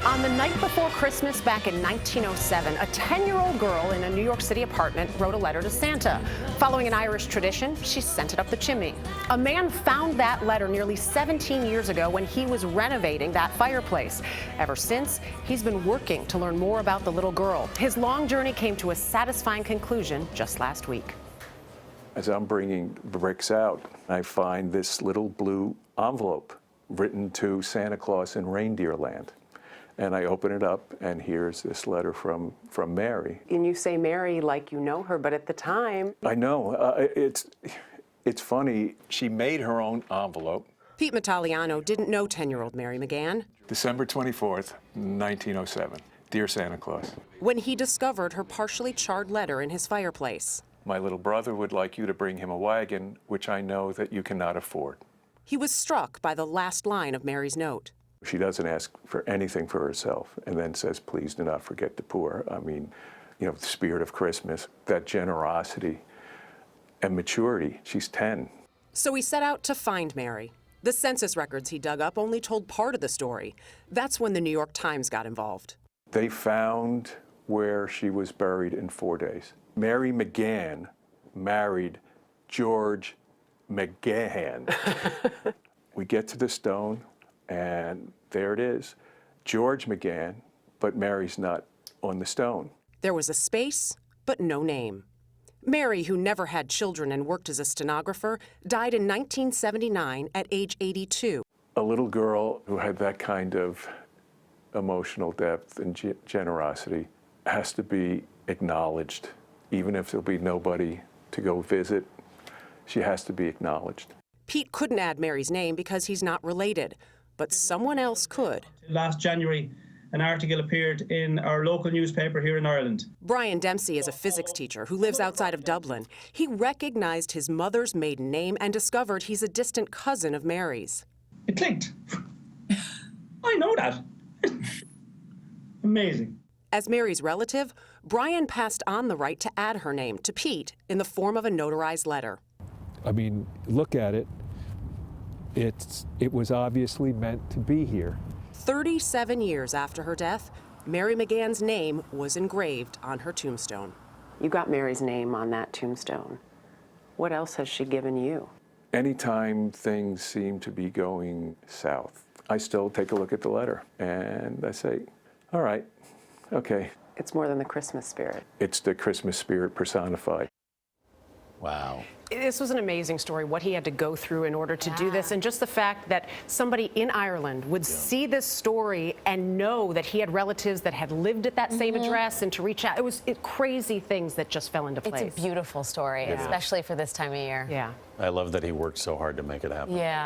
On the night before Christmas back in 1907, a 10-year-old girl in a New York City apartment wrote a letter to Santa. Following an Irish tradition, she sent it up the chimney. A man found that letter nearly 17 years ago when he was renovating that fireplace. Ever since, he's been working to learn more about the little girl. His long journey came to a satisfying conclusion just last week. As I'm bringing the bricks out, I find this little blue envelope written to Santa Claus in reindeer land. And I open it up, and here's this letter from Mary. And you say Mary like you know her, but at the time... I know. It's funny. She made her own envelope. Pete Mataliano didn't know 10-year-old Mary McGann. December 24th, 1907. Dear Santa Claus. When he discovered her partially charred letter in his fireplace. My little brother would like you to bring him a wagon, which I know that you cannot afford. He was struck by the last line of Mary's note. She doesn't ask for anything for herself and then says, please do not forget the poor. I mean, you know, the spirit of Christmas, that generosity and maturity. She's 10. So he set out to find Mary. The census records he dug up only told part of the story. That's when the New York Times got involved. They found where she was buried in 4 days. Mary McGann married George McGahan. We get to the stone, and there it is, George McGann, but Mary's not on the stone. There was a space, but no name. Mary, who never had children and worked as a stenographer, died in 1979 at age 82. A little girl who had that kind of emotional depth and generosity has to be acknowledged. Even if there'll be nobody to go visit, she has to be acknowledged. Pete couldn't add Mary's name because he's not related, but someone else could. Last January, an article appeared in our local newspaper here in Ireland. Brian Dempsey is a physics teacher who lives outside of Dublin. He recognized his mother's maiden name and discovered he's a distant cousin of Mary's. It clicked. I know that. Amazing. As Mary's relative, Brian passed on the right to add her name to Pete in the form of a notarized letter. I mean, look at it. It was obviously meant to be here. 37 years after her death, Mary McGann's name was engraved on her tombstone. You got Mary's name on that tombstone. What else has she given you? Anytime things seem to be going south, I still take a look at the letter and I say, all right, okay. It's more than the Christmas spirit. It's the Christmas spirit personified. Wow. This was an amazing story, what he had to go through in order to do this, and just the fact that somebody in Ireland would see this story and know that he had relatives that had lived at that same address, and to reach out. It was crazy things that just fell into place. It's a beautiful story, especially for this time of year. Yeah. I love that he worked so hard to make it happen. Yeah.